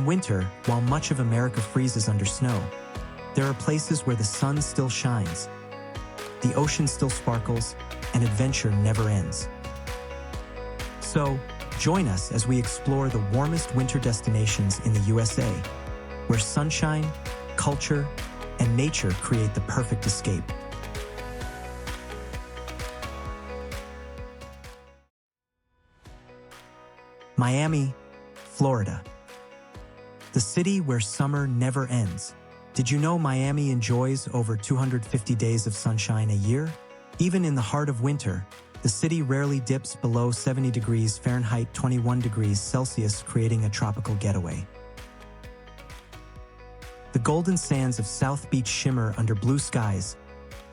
winter, while much of America freezes under snow, there are places where the sun still shines, the ocean still sparkles, and adventure never ends. So, join us as we explore the warmest winter destinations in the USA, where sunshine, culture, and nature create the perfect escape. Miami, Florida. The city where summer never ends. Did you know Miami enjoys over 250 days of sunshine a year? Even in the heart of winter, the city rarely dips below 70 degrees Fahrenheit, 21 degrees Celsius, creating a tropical getaway. The golden sands of South Beach shimmer under blue skies,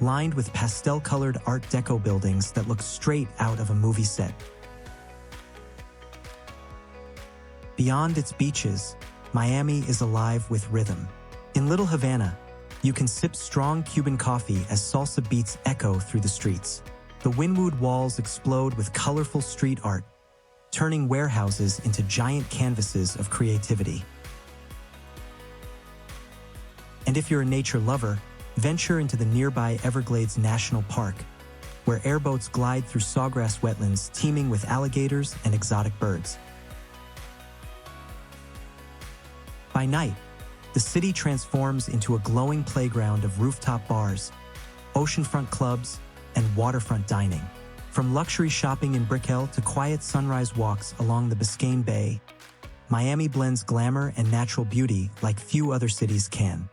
lined with pastel-colored Art Deco buildings that look straight out of a movie set. Beyond its beaches, Miami is alive with rhythm. In Little Havana, you can sip strong Cuban coffee as salsa beats echo through the streets. The windward walls explode with colorful street art, turning warehouses into giant canvases of creativity. And if you're a nature lover, venture into the nearby Everglades National Park, where airboats glide through sawgrass wetlands teeming with alligators and exotic birds. By night, the city transforms into a glowing playground of rooftop bars, oceanfront clubs, and waterfront dining. From luxury shopping in Brickell to quiet sunrise walks along the Biscayne Bay, Miami blends glamour and natural beauty like few other cities can.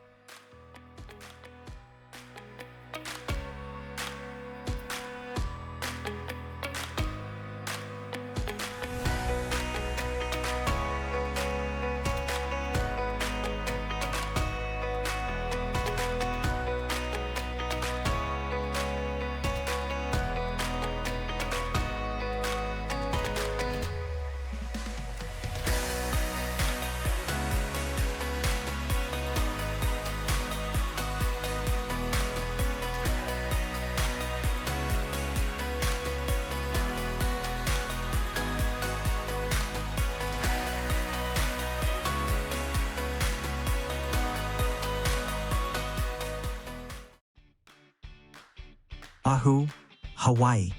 Oahu, Hawaii.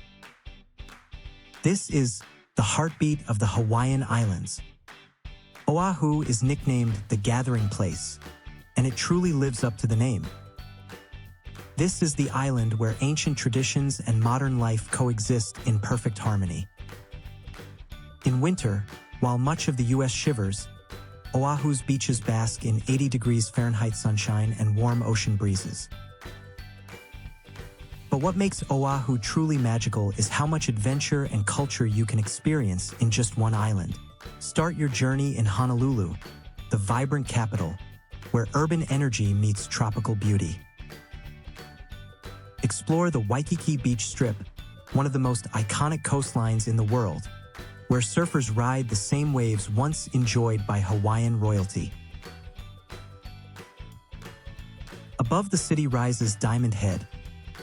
This is the heartbeat of the Hawaiian Islands. Oahu is nicknamed the Gathering Place, and it truly lives up to the name. This is the island where ancient traditions and modern life coexist in perfect harmony. In winter, while much of the U.S. shivers, Oahu's beaches bask in 80 degrees Fahrenheit sunshine and warm ocean breezes. But what makes Oahu truly magical is how much adventure and culture you can experience in just one island. Start your journey in Honolulu, the vibrant capital, where urban energy meets tropical beauty. Explore the Waikiki Beach Strip, one of the most iconic coastlines in the world, where surfers ride the same waves once enjoyed by Hawaiian royalty. Above the city rises Diamond Head,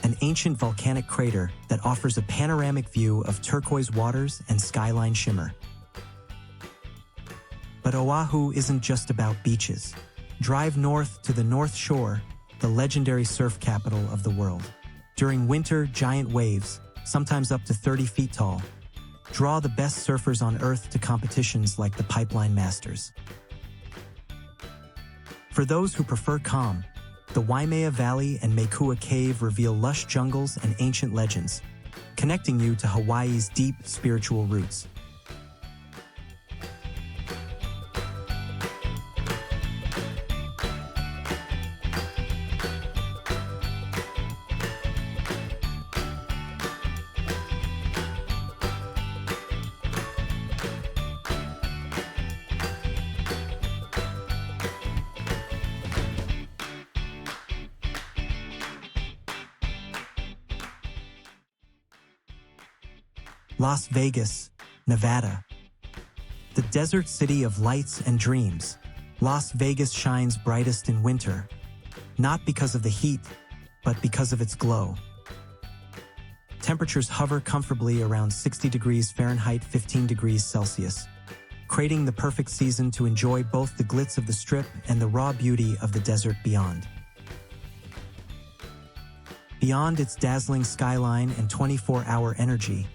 an ancient volcanic crater that offers a panoramic view of turquoise waters and skyline shimmer. But Oahu isn't just about beaches. Drive north to the North Shore, the legendary surf capital of the world. During winter, giant waves, sometimes up to 30 feet tall, draw the best surfers on Earth to competitions like the Pipeline Masters. For those who prefer calm, the Waimea Valley and Mekua Cave reveal lush jungles and ancient legends, connecting you to Hawaii's deep spiritual roots. Las Vegas, Nevada. The desert city of lights and dreams, Las Vegas shines brightest in winter, not because of the heat, but because of its glow. Temperatures hover comfortably around 60 degrees Fahrenheit, 15 degrees Celsius, creating the perfect season to enjoy both the glitz of the Strip and the raw beauty of the desert beyond. Beyond its dazzling skyline and 24-hour energy,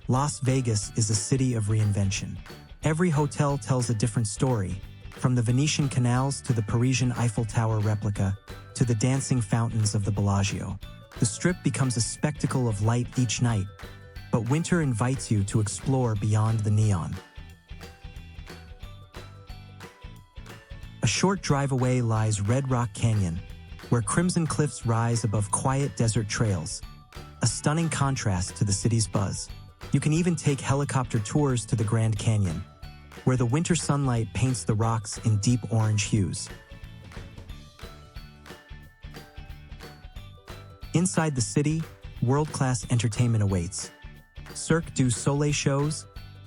Las Vegas is a city of reinvention. Every hotel tells a different story, from the Venetian canals to the Parisian Eiffel Tower replica to the dancing fountains of the Bellagio. The Strip becomes a spectacle of light each night, but winter invites you to explore beyond the neon. A short drive away lies Red Rock Canyon, where crimson cliffs rise above quiet desert trails, a stunning contrast to the city's buzz. You can even take helicopter tours to the Grand Canyon, where the winter sunlight paints the rocks in deep orange hues. Inside the city, world-class entertainment awaits. Cirque du Soleil shows,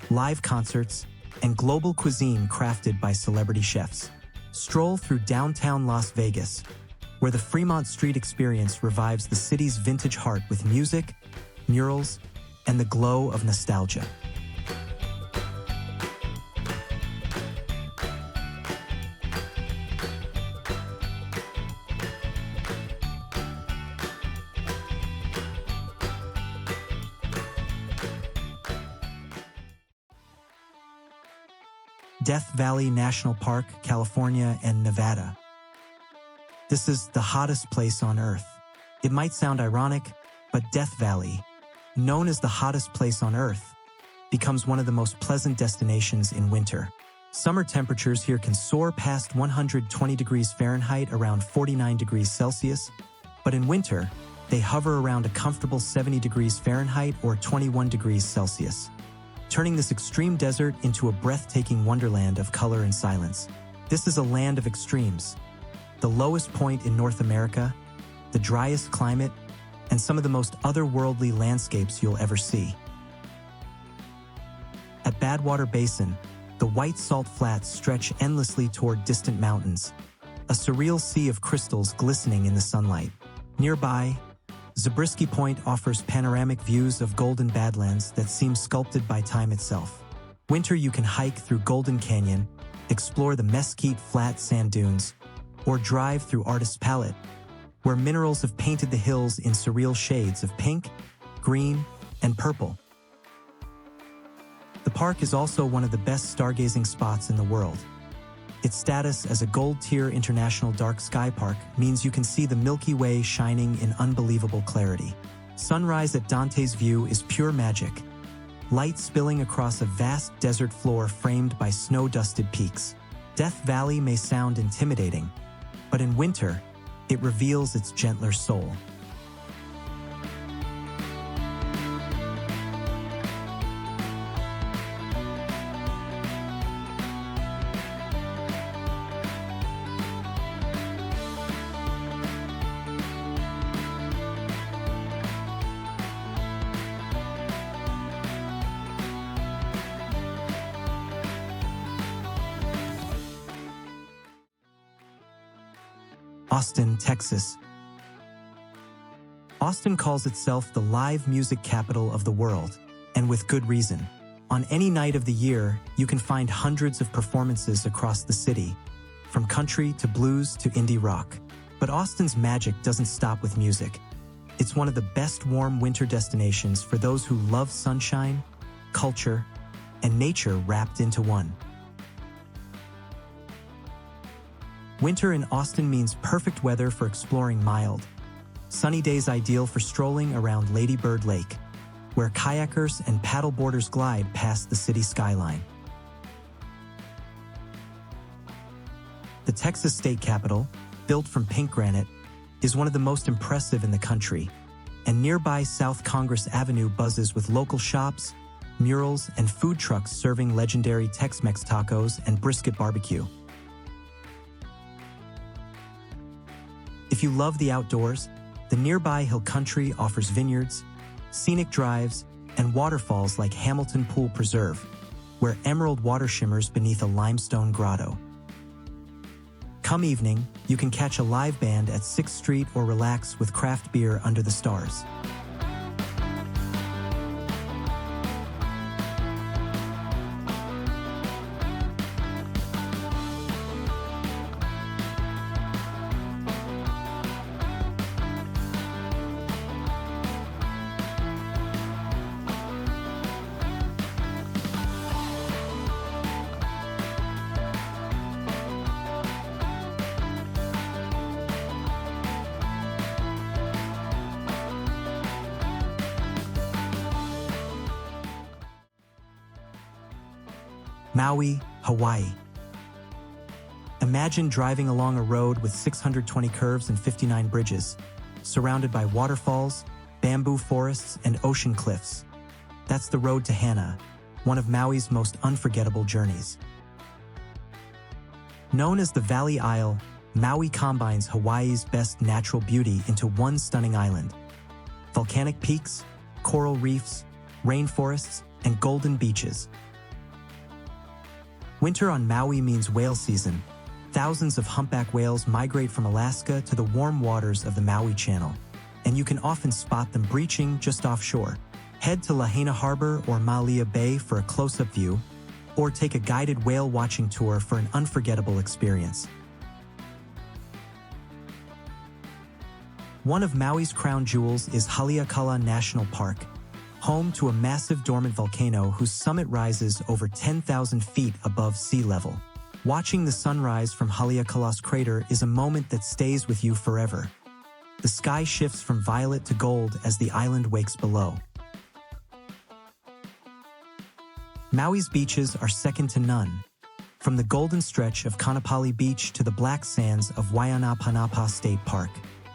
live concerts, and global cuisine crafted by celebrity chefs. Stroll through downtown Las Vegas, where the Fremont Street experience revives the city's vintage heart with music, murals, and the glow of nostalgia. Death Valley National Park, California and Nevada. This is the hottest place on Earth. It might sound ironic, but Death Valley, known as the hottest place on Earth, becomes one of the most pleasant destinations in winter. Summer temperatures here can soar past 120 degrees Fahrenheit, around 49 degrees Celsius, but in winter, they hover around a comfortable 70 degrees Fahrenheit or 21 degrees Celsius, turning this extreme desert into a breathtaking wonderland of color and silence. This is a land of extremes, the lowest point in North America, the driest climate, and some of the most otherworldly landscapes you'll ever see. At Badwater Basin, the white salt flats stretch endlessly toward distant mountains, a surreal sea of crystals glistening in the sunlight. Nearby, Zabriskie Point offers panoramic views of golden badlands that seem sculpted by time itself. Winter, you can hike through Golden Canyon, explore the Mesquite Flat sand dunes, or drive through Artist's Palette, where minerals have painted the hills in surreal shades of pink, green, and purple. The park is also one of the best stargazing spots in the world. Its status as a Gold-tier international dark sky park means you can see the Milky Way shining in unbelievable clarity. Sunrise at Dante's View is pure magic, light spilling across a vast desert floor framed by snow-dusted peaks. Death Valley may sound intimidating, but in winter, it reveals its gentler soul. Austin, Texas. Austin calls itself the live music capital of the world, and with good reason. On any night of the year, you can find hundreds of performances across the city, from country to blues to indie rock. But Austin's magic doesn't stop with music. It's one of the best warm winter destinations for those who love sunshine, culture, and nature wrapped into one. Winter in Austin means perfect weather for exploring mild, sunny days ideal for strolling around Lady Bird Lake, where kayakers and paddleboarders glide past the city skyline. The Texas state capitol, built from pink granite, is one of the most impressive in the country, and nearby South Congress Avenue buzzes with local shops, murals, and food trucks serving legendary Tex-Mex tacos and brisket barbecue. If you love the outdoors, the nearby Hill Country offers vineyards, scenic drives, and waterfalls like Hamilton Pool Preserve, where emerald water shimmers beneath a limestone grotto. Come evening, you can catch a live band at 6th Street or relax with craft beer under the stars. Maui, Hawaii. Imagine driving along a road with 620 curves and 59 bridges, surrounded by waterfalls, bamboo forests, and ocean cliffs. That's the road to Hana, one of Maui's most unforgettable journeys. Known as the Valley Isle, Maui combines Hawaii's best natural beauty into one stunning island. Volcanic peaks, coral reefs, rainforests, and golden beaches. Winter on Maui means whale season. Thousands of humpback whales migrate from Alaska to the warm waters of the Maui Channel, and you can often spot them breaching just offshore. Head to Lahaina Harbor or Malia Bay for a close-up view, or take a guided whale watching tour for an unforgettable experience. One of Maui's crown jewels is Haleakala National Park, home to a massive dormant volcano whose summit rises over 10,000 feet above sea level. Watching the sunrise from Haleakala's crater is a moment that stays with you forever. The sky shifts from violet to gold as the island wakes below. Maui's beaches are second to none. From the golden stretch of Kaanapali Beach to the black sands of Waihanapanapa State Park,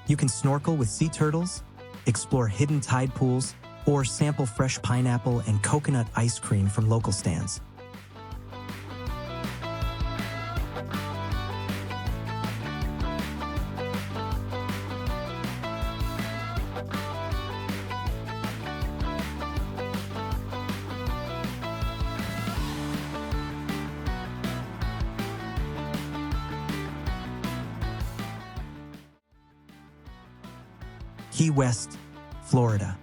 you can snorkel with sea turtles, explore hidden tide pools, or sample fresh pineapple and coconut ice cream from local stands. Key West, Florida.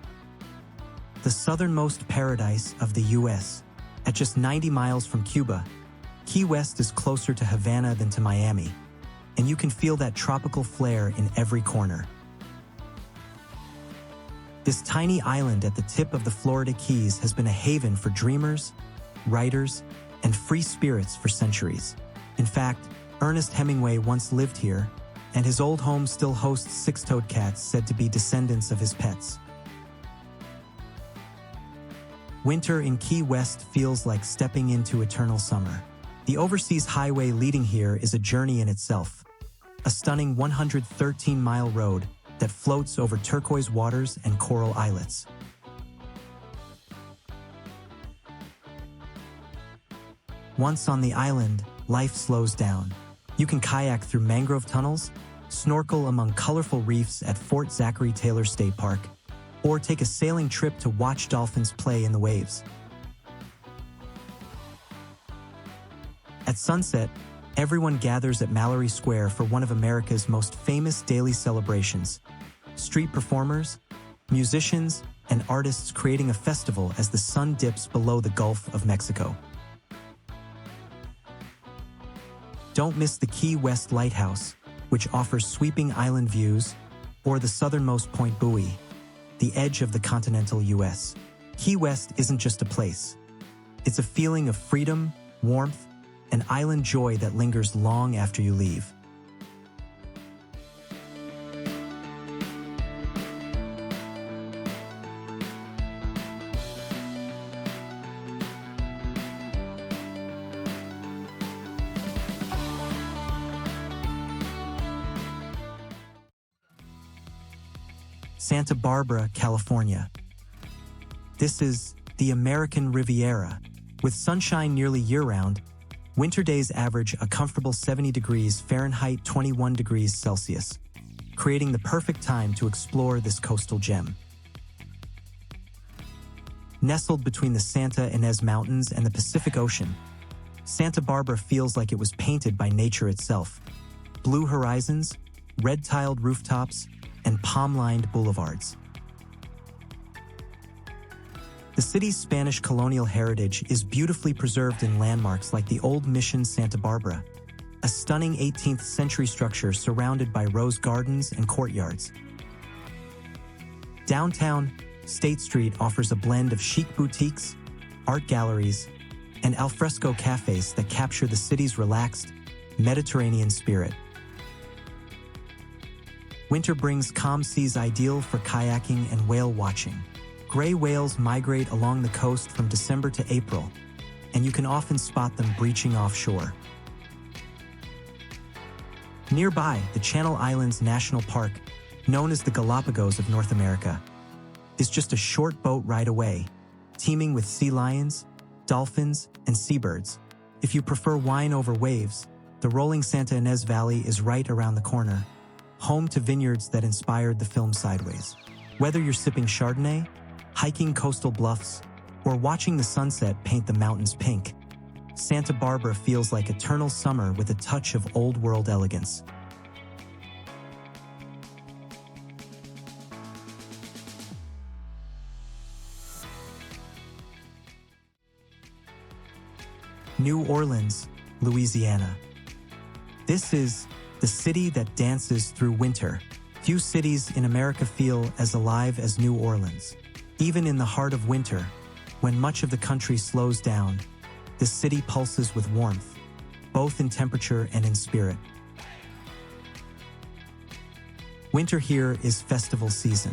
The southernmost paradise of the U.S. At just 90 miles from Cuba, Key West is closer to Havana than to Miami, and you can feel that tropical flair in every corner. This tiny island at the tip of the Florida Keys has been a haven for dreamers, writers, and free spirits for centuries. In fact, Ernest Hemingway once lived here, and his old home still hosts six-toed cats said to be descendants of his pets. Winter in Key West feels like stepping into eternal summer. The overseas highway leading here is a journey in itself. A stunning 113-mile road that floats over turquoise waters and coral islets. Once on the island, life slows down. You can kayak through mangrove tunnels, snorkel among colorful reefs at Fort Zachary Taylor State Park, or take a sailing trip to watch dolphins play in the waves. At sunset, everyone gathers at Mallory Square for one of America's most famous daily celebrations. Street performers, musicians, and artists creating a festival as the sun dips below the Gulf of Mexico. Don't miss the Key West Lighthouse, which offers sweeping island views, or the southernmost Point Buoy, the edge of the continental U.S. Key West isn't just a place. It's a feeling of freedom, warmth, and island joy that lingers long after you leave. Santa Barbara, California. This is the American Riviera. With sunshine nearly year-round, winter days average a comfortable 70 degrees Fahrenheit, 21 degrees Celsius, creating the perfect time to explore this coastal gem. Nestled between the Santa Ynez Mountains and the Pacific Ocean, Santa Barbara feels like it was painted by nature itself. Blue horizons, red-tiled rooftops, and palm-lined boulevards. The city's Spanish colonial heritage is beautifully preserved in landmarks like the Old Mission Santa Barbara, a stunning 18th century structure surrounded by rose gardens and courtyards. Downtown, State Street offers a blend of chic boutiques, art galleries, and alfresco cafes that capture the city's relaxed, Mediterranean spirit. Winter brings calm seas ideal for kayaking and whale watching. Gray whales migrate along the coast from December to April, and you can often spot them breaching offshore. Nearby, the Channel Islands National Park, known as the Galapagos of North America, is just a short boat ride away, teeming with sea lions, dolphins, and seabirds. If you prefer wine over waves, the rolling Santa Ynez Valley is right around the corner, home to vineyards that inspired the film Sideways. Whether you're sipping Chardonnay, hiking coastal bluffs, or watching the sunset paint the mountains pink, Santa Barbara feels like eternal summer with a touch of old-world elegance. New Orleans, Louisiana. This is the city that dances through winter. Few cities in America feel as alive as New Orleans. Even in the heart of winter, when much of the country slows down, the city pulses with warmth, both in temperature and in spirit. Winter here is festival season.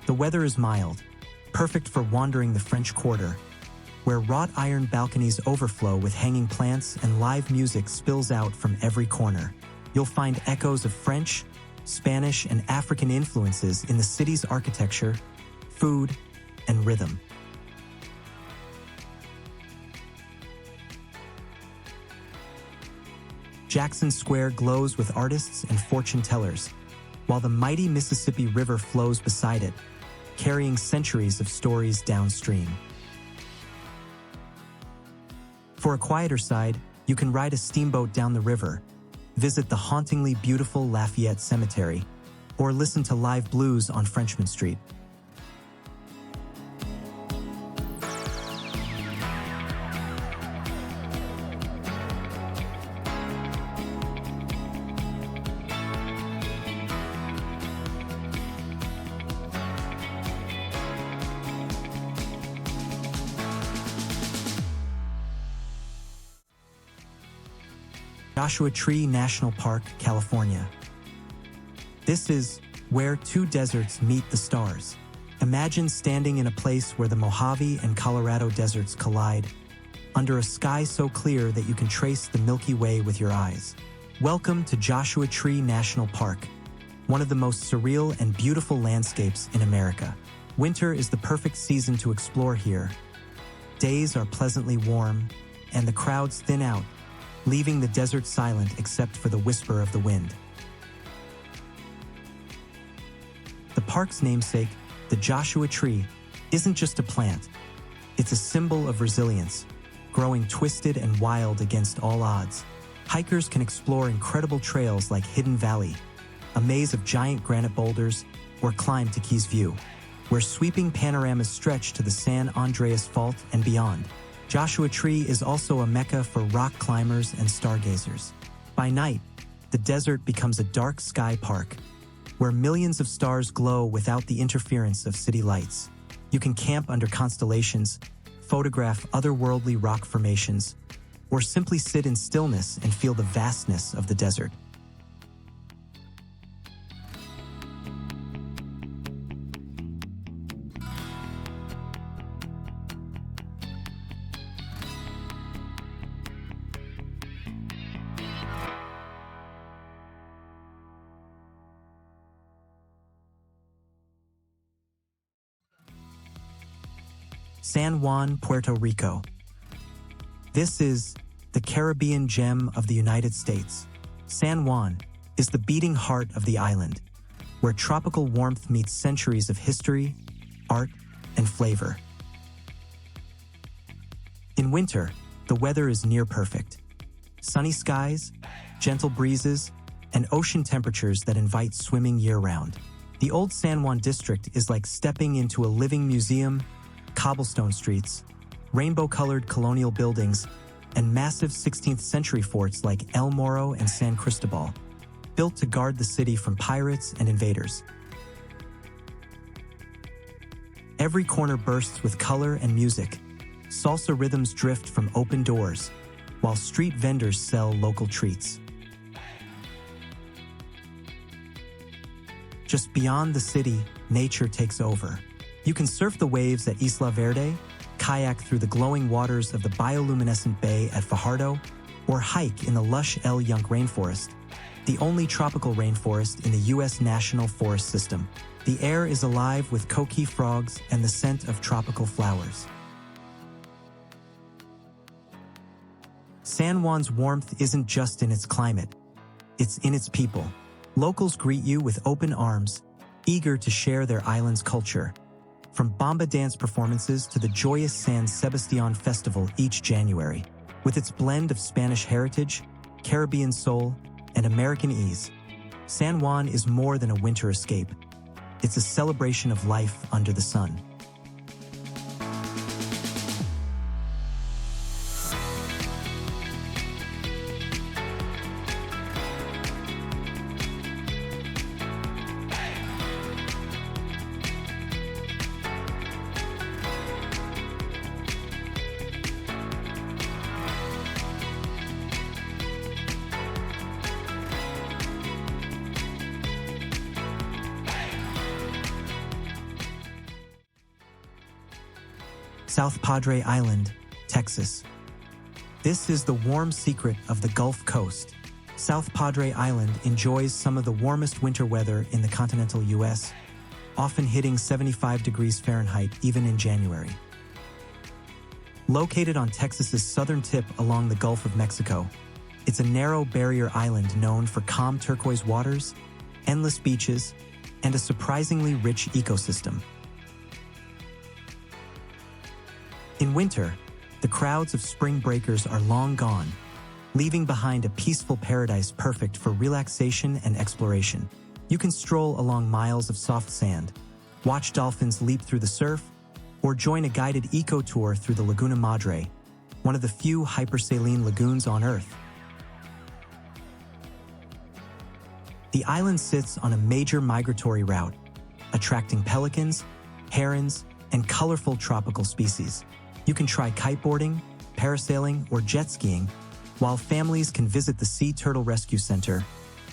The weather is mild, perfect for wandering the French Quarter, where wrought iron balconies overflow with hanging plants and live music spills out from every corner. You'll find echoes of French, Spanish, and African influences in the city's architecture, food, and rhythm. Jackson Square glows with artists and fortune tellers, while the mighty Mississippi River flows beside it, carrying centuries of stories downstream. For a quieter side, you can ride a steamboat down the river, visit the hauntingly beautiful Lafayette Cemetery, or listen to live blues on Frenchmen Street. Joshua Tree National Park, California. This is where two deserts meet the stars. Imagine standing in a place where the Mojave and Colorado deserts collide, under a sky so clear that you can trace the Milky Way with your eyes. Welcome to Joshua Tree National Park, one of the most surreal and beautiful landscapes in America. Winter is the perfect season to explore here. Days are pleasantly warm, and the crowds thin out, leaving the desert silent except for the whisper of the wind. The park's namesake, the Joshua Tree, isn't just a plant. It's a symbol of resilience, growing twisted and wild against all odds. Hikers can explore incredible trails like Hidden Valley, a maze of giant granite boulders, or climb to Keys View, where sweeping panoramas stretch to the San Andreas Fault and beyond. Joshua Tree is also a mecca for rock climbers and stargazers. By night, the desert becomes a dark sky park, where millions of stars glow without the interference of city lights. You can camp under constellations, photograph otherworldly rock formations, or simply sit in stillness and feel the vastness of the desert. San Juan, Puerto Rico. This is the Caribbean gem of the United States. San Juan is the beating heart of the island, where tropical warmth meets centuries of history, art, and flavor. In winter, the weather is near perfect. Sunny skies, gentle breezes, and ocean temperatures that invite swimming year-round. The old San Juan district is like stepping into a living museum, cobblestone streets, rainbow-colored colonial buildings, and massive 16th century forts like El Morro and San Cristobal, built to guard the city from pirates and invaders. Every corner bursts with color and music. Salsa rhythms drift from open doors, while street vendors sell local treats. Just beyond the city, nature takes over. You can surf the waves at Isla Verde, kayak through the glowing waters of the bioluminescent bay at Fajardo, or hike in the lush El Yunque rainforest, the only tropical rainforest in the U.S. National Forest System. The air is alive with coqui frogs and the scent of tropical flowers. San Juan's warmth isn't just in its climate, it's in its people. Locals greet you with open arms, eager to share their island's culture. From bomba dance performances to the joyous San Sebastian Festival each January. With its blend of Spanish heritage, Caribbean soul, and American ease, San Juan is more than a winter escape. It's a celebration of life under the sun. South Padre Island, Texas. This is the warm secret of the Gulf Coast. South Padre Island enjoys some of the warmest winter weather in the continental U.S., often hitting 75 degrees Fahrenheit even in January. Located on Texas's southern tip along the Gulf of Mexico, it's a narrow barrier island known for calm turquoise waters, endless beaches, and a surprisingly rich ecosystem. In winter, the crowds of spring breakers are long gone, leaving behind a peaceful paradise perfect for relaxation and exploration. You can stroll along miles of soft sand, watch dolphins leap through the surf, or join a guided eco-tour through the Laguna Madre, one of the few hypersaline lagoons on Earth. The island sits on a major migratory route, attracting pelicans, herons, and colorful tropical species. You can try kiteboarding, parasailing, or jet skiing, while families can visit the Sea Turtle Rescue Center,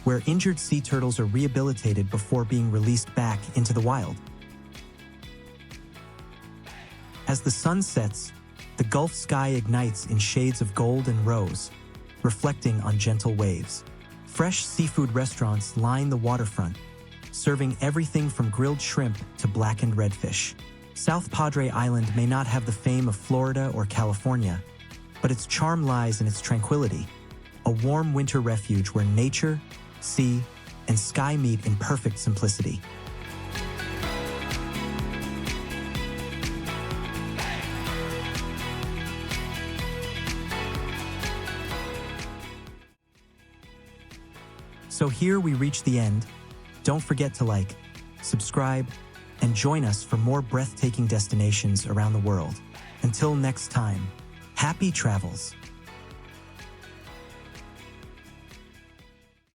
where injured sea turtles are rehabilitated before being released back into the wild. As the sun sets, the Gulf sky ignites in shades of gold and rose, reflecting on gentle waves. Fresh seafood restaurants line the waterfront, serving everything from grilled shrimp to blackened redfish. South Padre Island may not have the fame of Florida or California, but its charm lies in its tranquility, a warm winter refuge where nature, sea, and sky meet in perfect simplicity. So here we reach the end. Don't forget to like, subscribe, and join us for more breathtaking destinations around the world. Until next time, happy travels.